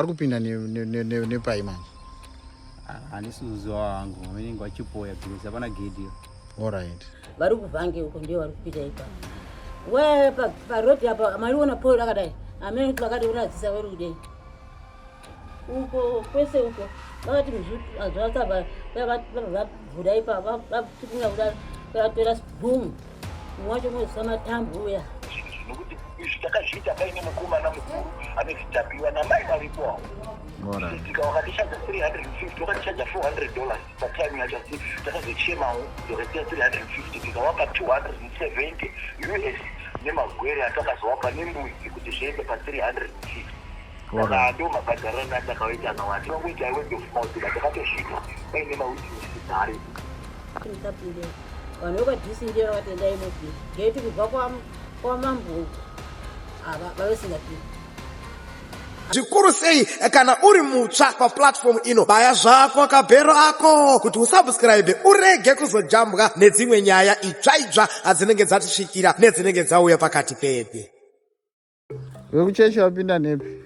Varikupinda nepai manje? Handisi kuziva wangu vanenge vachipoya because havana gedi. Alright. Vari kubvange uko ndio vari kupita ipapo. We parodi apa mariona polo rakadai. Amene vakati uradzisa vari kudei. Uko kwese uko vakati muzvuti azvasava vavhura ipapo vapfunya kuda vatora boom. Mwacho mwezama tambo uya. Nokuti takazviita paine mukomana mukuru anezvitapiwa namai varipo. Sika wakatishaja $350 wakatishaja $400 patime yacho asi takazochemawo zokatia $350 tikawapa $270 US nemagwere atakazowapa nembudzi kuti zviende pa$350. Saka ndo mabhadharana atakaita nawo tinongoita word of mouth takatosvika paine mawitness dzari. Timutapinde vanhu vekwadhisi ndiyo vakatenda imopi geti kubva kwamambo ava vavesingapindi. Zvikuru sei kana uri mutsva paplatform ino, baya zvako kabhero ako kuti usubscribe urege kuzojambwa nedzimwe nyaya itsva dzinenge dzatisvikira nedzinenge dzauya pakati pepe. Vekuchechi wapinda nepi?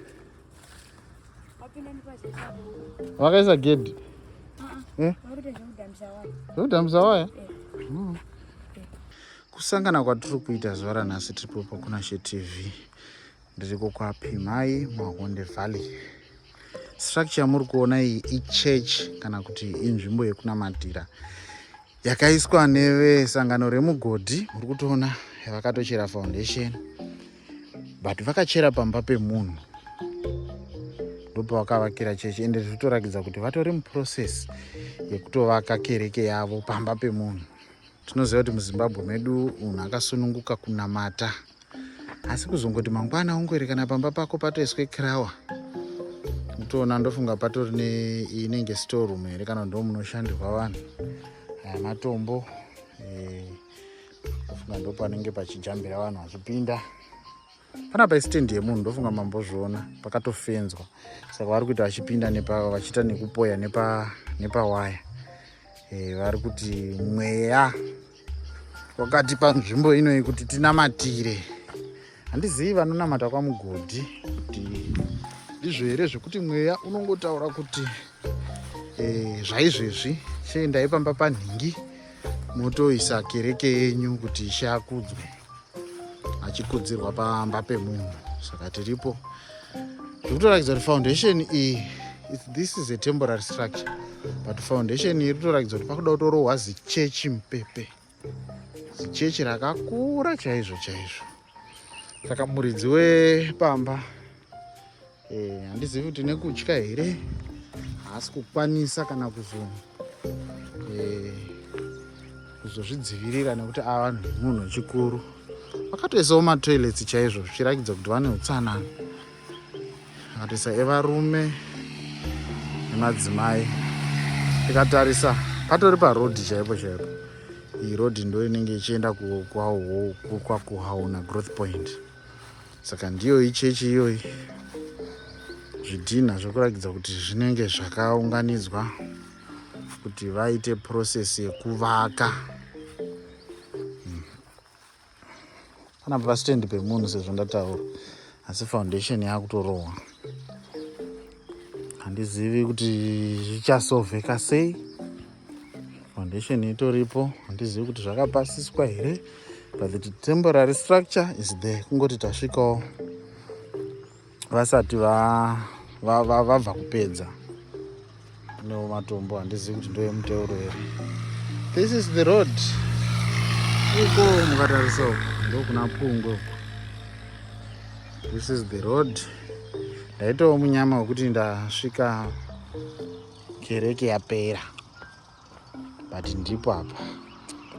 Wakaisa gedhi? Zvekudhambisa waya? Kusangana kwatiri kuita zuva ranhasi tiripo paKunashe TV. Ndiriko kwaPimai Mahonde Valley. Structure muri kuona iyi ichurch kana kuti inzvimbo yekunamatira yakaiswa nevesangano remugodhi. Muri kutoona vakatochera foundation but vakachera pamba pemunhu ndopavakavakira chechi ende zvitoratidza kuti vatori muprocess yekutovaka kereke yavo pamba pemunhu. Tinoziva kuti muZimbabwe medu munhu akasununguka kunamata, asi kuzongoti mangwana ungoerekana pamba pako patoiswe kirawa, utoona ndofunga patori inenge storeroom here kana ndo munoshandirwa vanhu. Aya matombo ndofunga ndo panenge pachijambira vanhu vachipinda. Pana pastendi yemunhu ndofunga mambozviona pakatofenzwa, saka vari kuita vachipinda vachiita nekupoya nepawaya. Vari kuti mweya wakati panzvimbo inoyi kuti tinamatire. Handizivi vanonamata kwamugodhi kuti ndizvo here zvekuti mweya unongotaura kuti zvaizvezvi chiendai pamba panhingi motoisa kereke yenyu kuti ishakudzwe, achikudzirwa pamba pemunhu. Saka tiripo zvikutoratidza kuti foundation iyi this is a temporary structure, but foundation iri kutoratidza kuti pakuda kutorohwa zichechi mupepe, zichechi rakakura chaizvo chaizvo. Saka muridzi wepamba handizivi kuti nekutya here, haasi kukwanisa kana kuzozvidzivirira nekuti ava munhu wechikuru. Vakatoisawo matoilets chaizvo zvichiratidza kuti vane utsanana. Vakatoisa evarume nemadzimai. Tikatarisa patori parodhi chaipo chaipo. Iyi rodhi ndo inenge ichienda kuHauna Growth Point. Saka ndiyo ichechi iyoyi, zvidhina zvekuratidza kuti zvinenge zvakaunganidzwa kuti vaite process yekuvaka. Pana pastendi pemunhu sezvo ndataura, asi foundation yakutorohwa. Handizivi kuti zvichasovheka sei. Foundation itoripo, handizivi kuti zvakapasiswa here, but the temporary structure is there. Kungoti tasvikawo vasati vabva kupedza newo matombo, handizivi kuti ndoye muteuro here. This is the road. Uko mukatarisa uko ndo kuna Pungwe. This is the road. Ndaitawo munyama wekuti ndasvika kereke yapera, but ndipo apa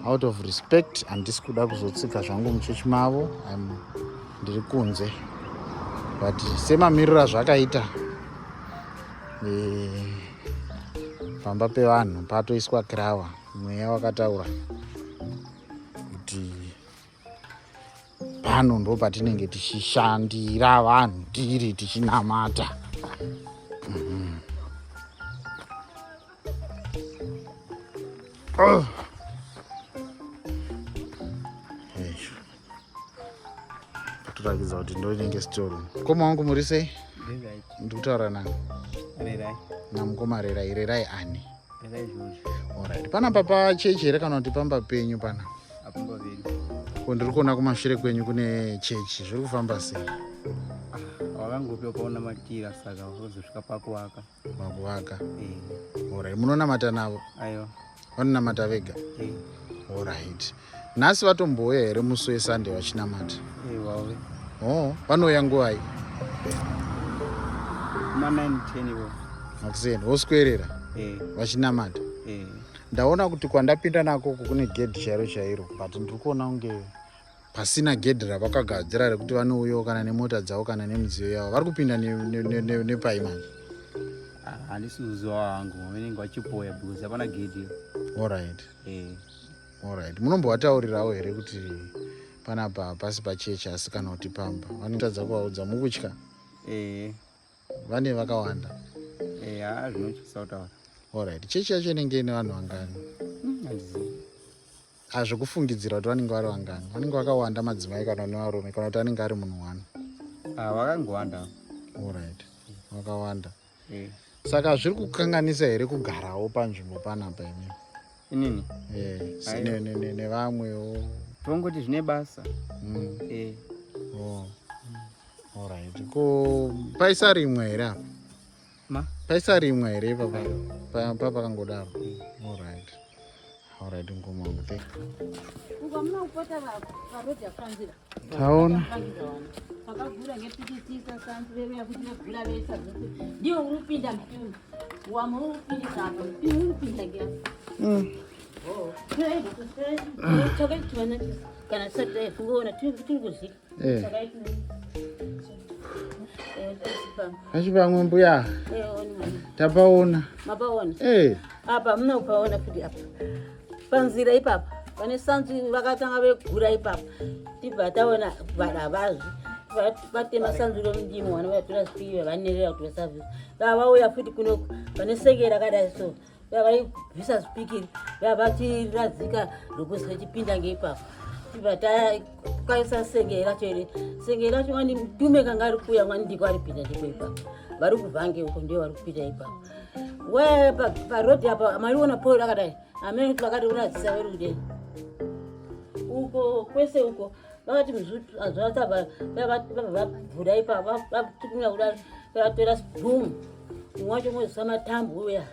out of respect handisi kuda kuzotsika zvangu muchechi mavo, ndiri kunze. But semamirira zvakaita pamba pevanhu patoiswa kirawa, mweya wakataura kuti pano ndo patinenge tichishandira vanhu tiri tichinamata. Patoratidza kuti ndo inenge storeroom. Koma wangu muri sei? Rerai. Ndikutaura nani? Rerai. Namukoma rerai ani? Rerai George. Alright. Panapa pachechi here kana kuti pamba penyu pana? Apamba veri. Ndiri kuona kumashure kwenyu kune chechi. Zviri kufamba sei? Wakangopiwa paona matira saka wazosvika pakuwaka. Pakuwaka. Alright. Munonamata navo? Aiwa. Vanonamata vega? Alright. Nhasi vatombouya here musi weSunday vachinamata? Wawe. Vanouya nguwai? Ma 9:10 ivo. Makuseni voswedera vachinamata? Ndaona kuti kwandapinda nako kune gedhi chairo but ndiri kuona kunge pasina gedhi ravakagadzira rekuti vanouyawo kana nemota dzavo kana nemidziyo yavo. Vari kupinda nepai manje? Handisi kuziva hangu vanenge vachipoya because hapana gedhi. Alright. Munombovataurirawo here kuti panapa pasi pachechi asi kana kuti pamba? Vanotadza kuvaudza mukutya? Vane vakawanda? Zvinotyisa kutaura. Alright. Chechi yacho inenge ine vanhu vangani? Hazvokufungidzira kuti vanenge vari vangani? Vanenge vakawanda madzimai kana nevarume kana kuti anenge ari munhu wani? Vakangowanda. Alright. Vakawanda. Saka zviri kukanganisa here kugarawo panzvimbo panapa imi? Inini? Nevamwewo? Tongoti zvine basa. Alright. Ko paisa rimwe here apa? Paisa rimwe here ipapa? Pakangodaro? Alright, ngomangu. Ukamuna kupota parodhi yakanzira. Taona. Vakavhura ngepititisa sanzireveya kuti vegula vesa ndiwo uri kupinda mupindu. Wamwe uri kupindisa apa mupindu uri kupinda ngea. Chakaitwana kana Saturday fungoona tiri kuzika. Chakaitwana. Pachipamwe mbuya? Tapaona. Mapaona? Apa muna kupaona kuti apa. Panzira ipapa pane sanzi vakatanga vegura ipapa tibva taona vana vazvi vatema sanzi romundimo vanovatora spiri vavanerera kuti vasavhisa vavauya futi kunoku pane senge rakadai so vavaibvisa spikiri vavachiradzika rokuzi vachipinda ngeipapa tibva takaisa senge racho iri senge racho wani mutume kanga ari kuuya mwani ndiko aripinda ndipo ipapa vari kubvange uko ndio vari kupinda ipapa parodhi apa mariona pori rakadai amene pakati uradzisa verudeni uko kwese uko vakati muzvutu azvatsabva vabvura ipapa vatikumira kudai vatora sibhumu mumwe wacho mwezisa matambo uya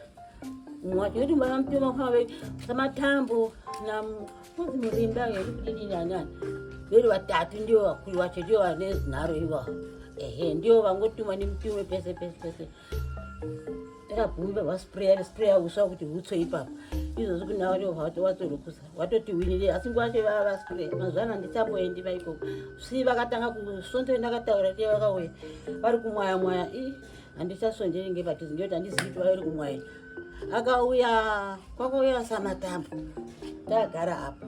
mumwe wacho kuti mbavamutema kufamba samatambo namuzi murimba yeri kudidini anani veri vatatu ndio vakuru vacho ndio vane zinharo ivavo ndio vangotuma nemutume pese takabvumba vaspreya uswa kuti hutswe ipapa izvozvo kunavo ndio vatsorokusa watoti winire asi nguva yacho vava vaspreya mazuvano handichamboendi vaikoko si vakatanga kusonzo ndakataura ti vakauya vari kumwaya handichasonjeri ngepadhuzi ndiyoti handizivi kuti vairi kumwaya akauya kwakauya samatambo takagara apa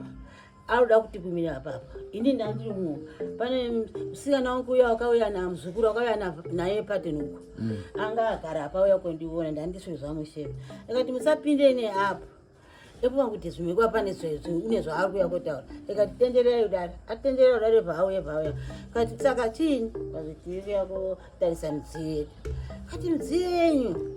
anoda kutipumira apapa ini ndandiri mwo pane musikana wangu uya wakauya namuzukuru wakauya naye patenuko anga agara apa uya kondiona ndandiswezva musheva akati musapindene apa ipo vanguti zvimekwa pane une zvaari kuya kotaura ikati tendererai kudaro atenderera kudaro bvauya kati saka chiini pazvitiviya kotarisa midziyo yedu kati midziyo yenyu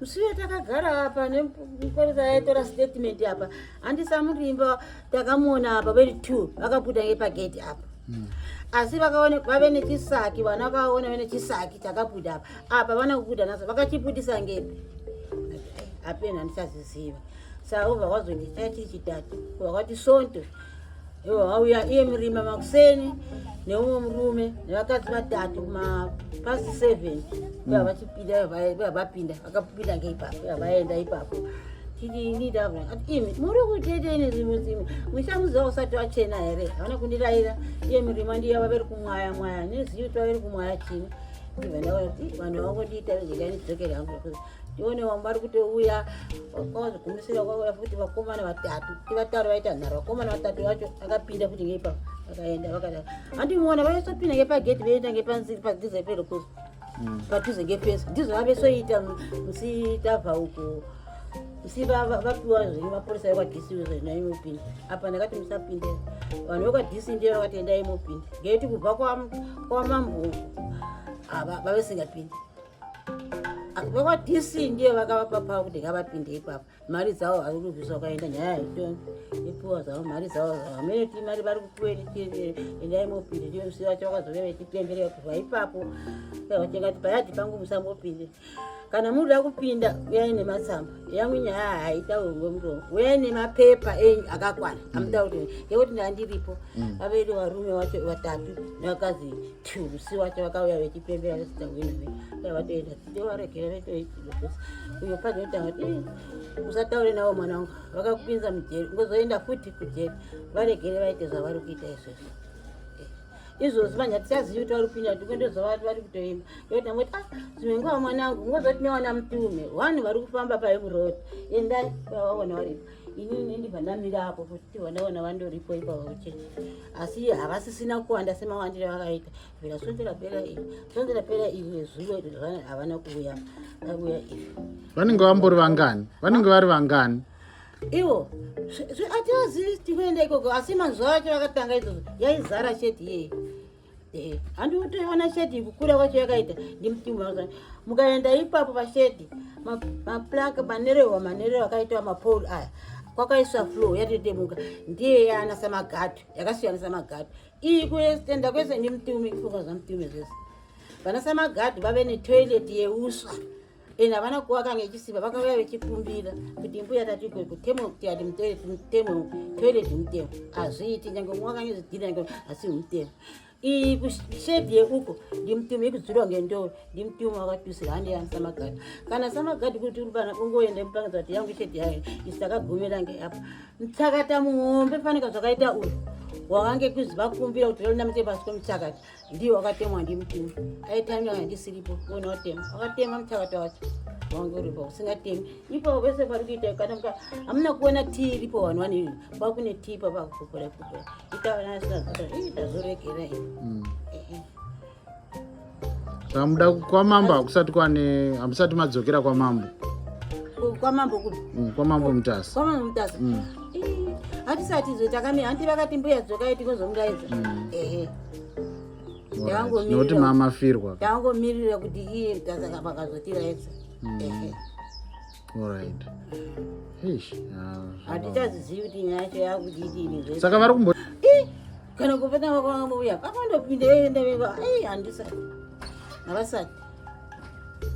musiwe takagara apa nemukoresa yaitora statement apa handisamurimba takamuona apa veri 2 vakabuda ngepagedhi apa asi vave nechisaki vana vakaona vene chisaki chakabuda apa vana kubuda naso vakachibudisa ngepi apeni handichaziziva saka ubva kwazondita chiri chitatu vakati sonto auya iye murima makuseni neumwe murume nevakadzi vatatu mapasi 7 vachipinda vapinda vakapinda ngeipapa vaenda ipapo imi muri kuteteni zimwe mushamuziva usati wachena here havana kundirayira iye murima ndiyo vaveri kumwaya nezivi kuti vaveri kumwaya chini vanhu vangondiita zvekandidzokera hangu tione vamwe vari kutouya wakazogumisira kwauya futi vakomana vatatu tivataura vaita nharo vakomana vatatu vacho vakapinda futi ngeipapo vakaenda vakada handimuona vaisopinda ngepagedhi veienda ngepanziri padhuze perokuzi padhuze ngefesi ndizvo vavesoita musitabva uko musi vapiwa zviri mapurisa ekwadhisi zvainaimopinda apa ndakati musapindira vanhu vekwadhisi ndiyo vakati endai mopinda ngekuti kubva kwamambo vavesingapindi vekwa DC ndiye vakavapa pavo kuti ngavapinde ipapo. Mari dzavo vari kubviswa kwaenda nyaya yetombo ipuwa dzavo mari dzavo hamene kuti mari vari kupuweni endai mopinde ndiyo musi vacho vakazouya vachipemberera kubva ipapo vachingati payati pangu musambopinde. Kana muda kupinda uyai nematsamba yangu nyaya haitaurwe muromo, uyai nemapepa enyu akakwana amutauri ngekuti ndandiripo. Vaveri varume vacho 3 nevakadzi 2 musi vacho vakauya vachipembera vesitawini vatoenda tivaregera vetoiilokusa uyo padotanga ti usataure navo mwana wangu vakakupinza mujeri ngozoenda futi kujeri varegere vaite zvavari kuita izvozvo. Izvozvo manje hatisazivi kuti vari kupinda tikondozvavati vari kutoimba ngekuti amoti zvimwe nguva mwanangu ngozoti newana mutume vanhu vari kufamba paimurodi endai vaona varipo inini ndibva ndamira apo kuti vandaona vandoripo ipapo chete asi havasisina kuwanda semawandire vakaita vira sonzera pera iwe zuva havana kuuya auya iwe vanenge vambori vangani vanenge vari vangani ivo hativazivi tikuenda ikoko asi mazuva acho vakatanga izvozvo yaizara sheti yeye handi kutoiona sheti kukura kwacho yakaita ndimutimba mukaenda ipapo pasheti maplaka manerehwa akaitwa mapole aya kwakaiswa flow yatotemuka ndiye yana samagadho yakasiyana samagadho iyi kuestenda kwese ndimutumi kufunga zvamutume zvese vana samagadho vave netoileti yeuswa ena havana kuvaka ngechisimba vakauya vechikumbira kuti mbuya tatigwe kutemo kuti ati mutemo toileti mutemo hazviiti nyange mwakanyezvidhina asi mutemo iyi kushedhi yeuko ndimutumi ikudzurwa ngendoo ndimutumi wakatusira handi yani samagadho kana samagadho kuti uri pana ungoenda mupangidza kuti yangu shedhi yayo isi takagumira ngeapa mutsakata muhombe fanika zvakaita uyu wakange kuzi vakumbira kuti rinamite pasi kwemutsakata ndiyo wakatemwa ndimutumi aitamira handisiripo ona watema wakatema mutsakata wacho wange uripo usingatemi ipo vese vari kuita kana hamuna kuona tii iripo vanhu vane pakune tii papakupupura itavanasinazoa tazoregera muda kwamambo hamusati madzokera kwamambo kwamambo mutasi hatisati zo takamira handi vakati mbuya dzokai tikozomuraidza nokuti mamafirwa tangomirira kuti iye mutasi vakazotiraidza alright hatichazizivi kuti nyaya yacho yakudidini saka vari kumbo kana kupeta vakwamauya vakandopinda enda veva handisati havasati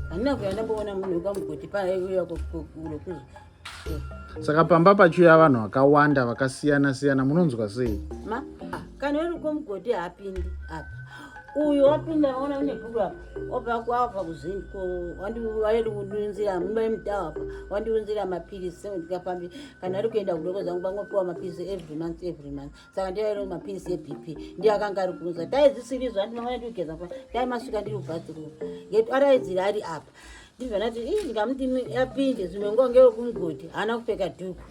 handina kuya ndamboona munhu ukamugoti paauya kulokuzo saka pamba pachiuya vanhu vakawanda vakasiyana-siyana munonzwa sei kana uri komugoti haapindi apa uyu wapinda vaona une bhuku apa wabva kwava kuzinko wandivairi kudunzira mumba mudhawa apa wandiunzira mapirisi ndikapambi kana ari kuenda kudoko zangu vangopiwa mapirisi every month saka ndivairi mapirisi ebp ndiye akanga ari kuunza taizisirizvo handinoona ndikugeza pa taimasvika ndiri kubhathroom ngeti araidzira ari apa ndibva ndati ndingamuti apinde zvimwe nguva ngewekumugoti haana kupfeka dhuku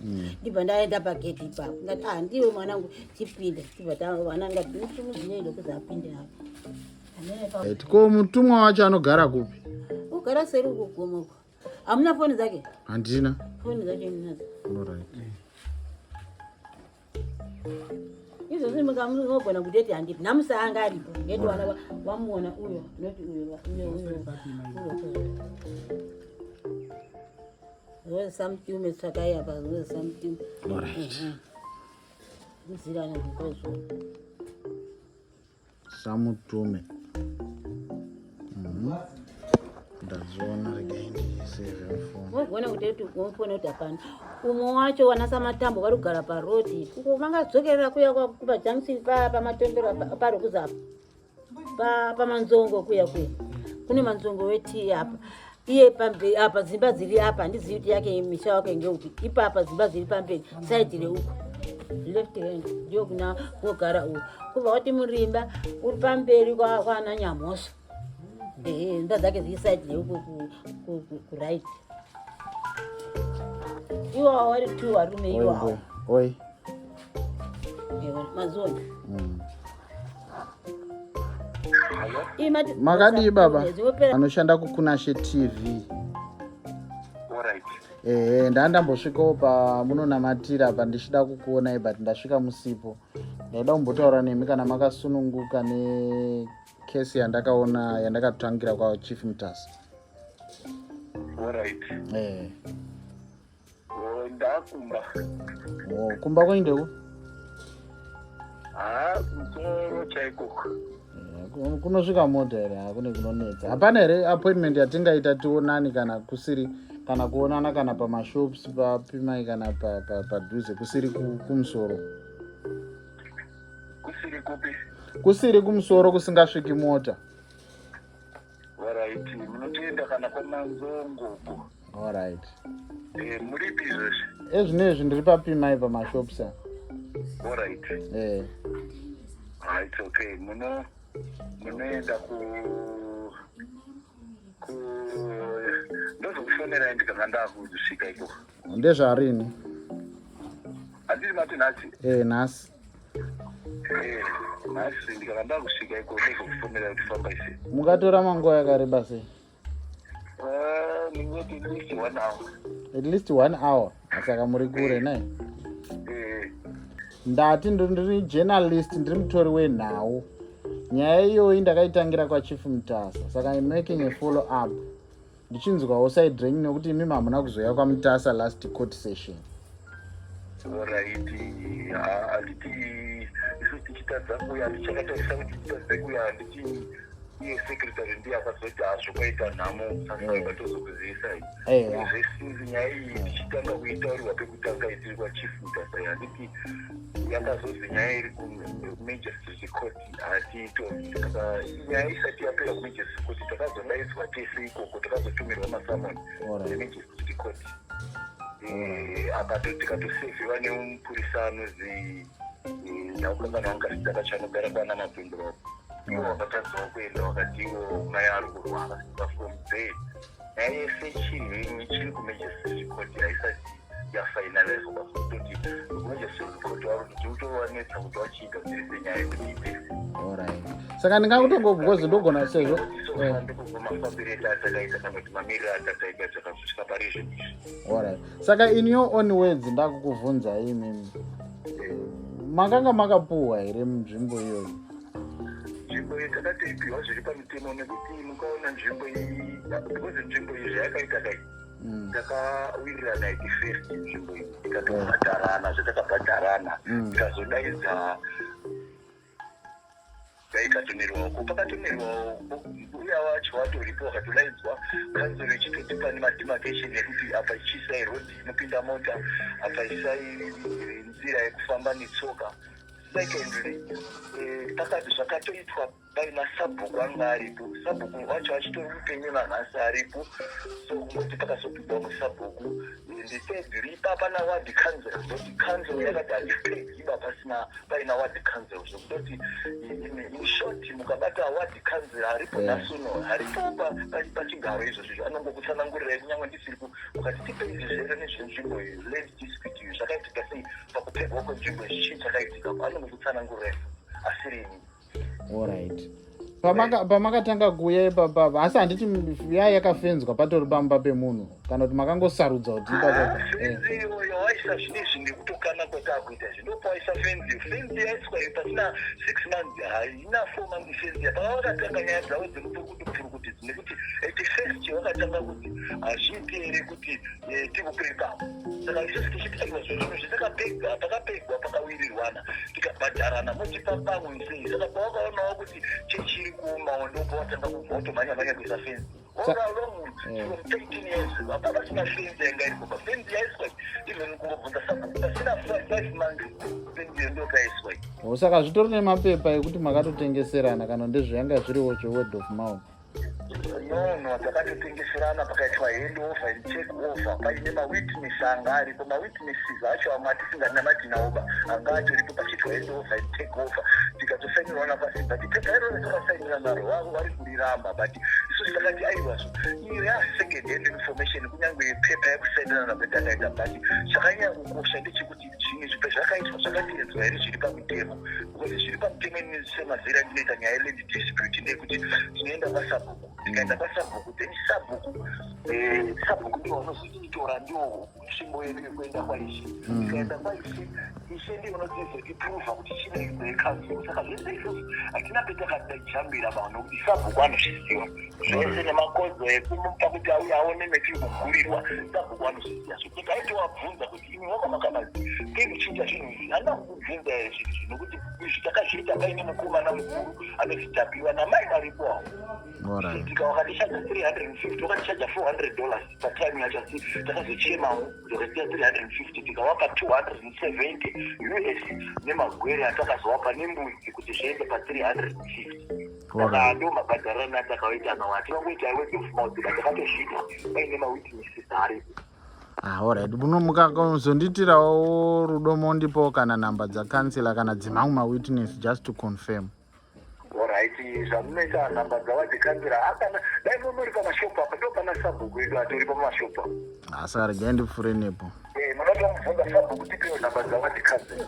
ndibva ndaenda pageti ipapo ngati ndiwe mwanangu chipinda ndibva tavana ngati mutumuzvinei lokuzi apinde apo ko mutumwa wacho anogara kupi ugara seri ukugomoko hamuna foni dzake handina foni dzacho ndinadzo izvozvo mukamugona kutoti handipi namusa anga aripo ngeti wana wamuona uyo noti uyo something tsvakai apa something muzirana zvikozvo samutume ndaziona wogona kutoti wofona kuti hapana umwe wacho wana samatambo vari kugara parodi uko mangadzokerera kuya kupajunction pamatondero pari kuzapa pamanzongo kuya kune manzongo wetii apa iye pamberi apa dzimba dziri apa handizivi kuti yake misha wake ngeupi ipapa dzimba dziri pamberi saidi reuko left hand ndio kuna wogara uyu kubva wati murimba uri pamberi kwana nyamosva nda dzake dziri saidi reuko kuright iwawo vari 2 varume iwawo mazoni makadii baba anoshanda kukunashe tv ndandambosvikawo pamunonamatira apa ndichida kukuonai but ndasvika musipo ndaida kumbotaura nemi kana makasununguka nekesi yandakaona yandakatangira kwa chief mutasi Alright. Ndakumba. Kumba kwendeku? Musoro chaiko. Kunosvika mota here, hakune kunonetsa. Hapana here appointment yatingaita tionani kana kusiri kana kuonana kana pamashops papimai kana padhuze kusiri kumusoro. Kusiri kupi? Kusiri kumusoro kusingasviki mota. Alright, munotoenda kana kwamanzongo. Alright. Muripi izvozvi? Ezvinezvi ndiri papimai pamashops. Alright. It's okay. Munoenda ndozokufonera ndikanga ndakusvika ikoko. Ndezvarini? Handiri mati nhasi? Nhasi. Nhasi ndikanga ndakusvika ikoko ndozokufonera kuti famba ise. Mukatora manguva yakareba sei? At least 1 hour. At least 1 hour? Saka muri kure nai? Ndati ndiri journalist, ndiri mutori wenhau. Nyaya iyoyi ndakaitangira kwachief Mutasa, saka I'm making a follow up. Ndichinzwawo side ring nekuti imi hamuna kuzoya kwaMutasa last court session. Alright, handiti isu tichitadza kuya tichakatarisa kuti titadze kuya handiti iye secretary ndiye akazoti hazvokwaita nhamo saka ngatozokuzivisa zvesinzi nyaya iyi tichitanga kuitaurirwa pekutanga itiri kwachief Mutasa handiti yakazozi nyaya iri kumagistrate court hatiitori. Saka nyaya isati yapera kumagistrate court takazodaidzwa tese ikoko takazotumirwa masamoni emagistrate court. Apa tikatoseviwa nemupurisa anozi ndaukangana wangasidaka chanogara kwana mapinduro. Iwo wakatadzawo kuenda wakatiwo mai ari kurwara from there. Nyaya yese chiri kumagistrate court haisati yafinalize kwakutoti kumagistrate court warikuti utowanetsa kuti wachigadzirise nyaya yekuti ipese. Alright. Saka ndingakutongobvunza ndogona sezvo. Mafambireta atakaita kana kuti mamiriro atakaita takasvika parizvo. Alright. Saka in your own words ndakukubvunza imimi. Makanga makapuwa here munzvimbo iyoyi? Nzvimbo iyi takatoipiwa zviri pamutemo nekuti mukaona nzvimbo iyi because nzvimbo iyi zvayakaita kai takawirirana iti first nzvimbo iyi tikatobhadharana zvatakabhadharana tikazodaidza ikatumirwawo pakatumirwawo uya wacho watoripo wakatodaidzwa kanzuro ichitotipa nemademarcation ekuti apa ichisai road inopinda mota apa isai nzira yekufamba netsoka. Secondly, takati zvakatoitwa paina sabhuku anga aripo, sabhuku wacho achitori mupenyu nanhasi aripo, so kungoti pakazopigwa musabhuku. Thirdly, papana ward council, kuti council yakati handipedziba pasina paina ward council, zvokutoti in short mukabata ward council haripo national, haripo pachigaro izvozvo anongokutsanangurirai kunyange ndisiripo ukati tipe izvi zvere nezvenzvimbo iyi land dispute iyi zvakaitika sei pakupegwa kwenzvimbo iyi chii chakaitika anongokutsanangurirai asirini. Alright. Pamakatanga kuuya ipapa asi handiti yaya yakafenzwa patori pamba pemunhu kana kuti makangosarudza kuti fenzi waisa zvinezvi nekutokana kwatakuita zvinopawaisa fenzi yaiswa pasina 6 months haina 4 months fenzi pavakatanga nyaya dzavo dzemupurukutidzi nekuti first vakatanga kuti hazviiti here kuti tikupepa saka isusu tichitaiwa zvozvino zvitakapegwa pakapegwa pakawirirwana tikabhadharana motipa pamwe sei saka pavakaonawo kuti chechiri kumawo ndopo watanga kubva utomhanya kuisa fenzi all along from 13 years apa pasina fenzi yanga iri kupa fenzi yaiswa even kungobvunza sabhuku pasina 5 months fenzi ndokaiswa. Saka zvitori nemapepa ekuti makatotengeserana kana ndezvayanga zviriwo zveword of mouth? No, takatotengeserana pakaitwa hand over and check over paine mawitness anga aripo. Mawitnesses acho amwe atisinganamati nawoba anga atoripo pachiitwa hand over and take over tikatosainirwana pasi but pepa iro retakasainira naro vari kuriramba but isusu takati aiwazvo iyo second hand information kunyange pepa yekusainirana kwetakaita but chakanyanya kukosha ndechekuti zvimwe zvipe zvakaitwa zvakateedzwa here zviri pamutemo because zviri pamutemo semazera ndinoita nyaya yeland dispute ndeyekuti tinoenda pasabhuku tikaenda pasabhuku then sabhuku kuti sabhuku ndiwo unozotitora ndiwo nzvimbo yedu yekuenda kwaishi ikaenda kwaishi ishe ndiyo unotizotipruvha kuti chine council saka zvese izvozvo hatina petakadajambira vanhu kuti sabhuku anozviziva zvese nemakodzo ekumupa kuti auya aone metikugurirwa sabhuku anozviziva so tikaitowabvunza kuti imi wakamakamazi tekuchinja zvinhu izvi handina kukubvunza here zvinhu izvi nokuti izvi takazviita paine mukomana mukuru anozvidhabiwa namai varipowo tika wakatichaja 350 wakatichaja $400 patime yacho asi takazochemawo zokasiya 350 tikawapa 270 US nemagwere atakazowapa nembudzi kuti zviende pa350 saka ndo mabhadharana atakaita nawo hatinongoita word of mouth takatozvita paine mawitnesses aripo. Alright, mukazonditirawo rudo mondipo kana namba dzakansela kana dzimamwe mawitness just to confirm. Alright, zvamunoita namba dzavadzikansela akana dai muri pamashopu apa ndo pana sabhuku edu atori pamashopu saka regai ndipfure nepo munotomubvunza sabhuku tipewo namba dzavadzikansela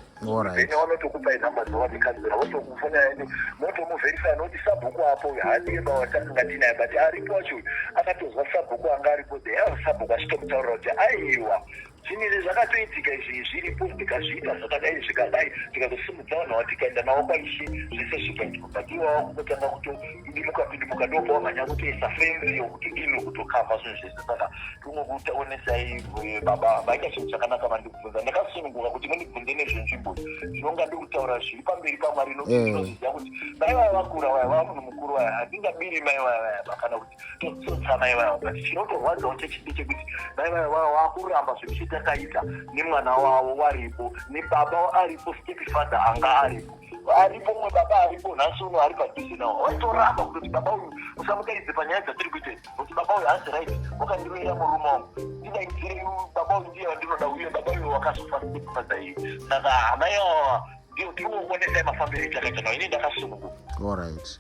then vanotokupai namba dzavadzikansela votokufonera motomuvherifya nokuti sabhuku apo haandiemba watakanga but aripo wacho akatozwa sabhuku anga aripo the sabhuku achitomutaurira kuti aiwa zvinhu zvakatoitika izvi zviripo tikazviita zvakadai zvikadai tikazosimudza vanhu tikaenda navo kwaishi zvese zvikaitwa but iwawo kungotanga kutopindimuka ndopawo mhanya kutoisa fenzi yokuti ino kutokavha zvinhu zvese saka tingokutaonesai baba vaita chinhu chakanaka mandikubvunza ndakasununguka kuti mundibvunze nezvenzvimbo zvinonga ndikutaura zviri pamberi pamwari nokuziva kuti mai vaya vakura vaya vava munhu mukuru vaya hatingabiri mai vaya kana kuti totsotsa mai vaya but chinotorwadzawo chechide chekuti mai vaya vaya vakuramba zvinhu takaita nemwana wavo waripo nebaba aripo stepfather anga aripo mumwe baba aripo nhasi uno ari padhuze nawo waitoramba kutoti baba uyu usamudaidze panyaya dzatiri kuita kuti baba uyu hasi right wakandirwera murume wangu ndidaidzire baba uyu ndiye wandinoda uye baba uyu wakazofa stepfather iyi saka hama yawa ndio tinokuonesai mafambiro takaita nawo ini ndakasununguka. Alright.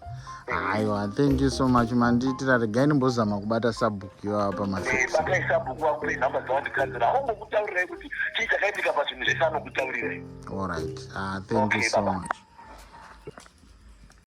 Aiwa, thank you so much manditira regai ndimbozama kubata sabhuku yo apa mashopu batai sabhuku wako namba dzavandikansela aungokutaurirai kuti chii chakaitika pazvinhu zvese anokutaurirai. Alright, thank you so much.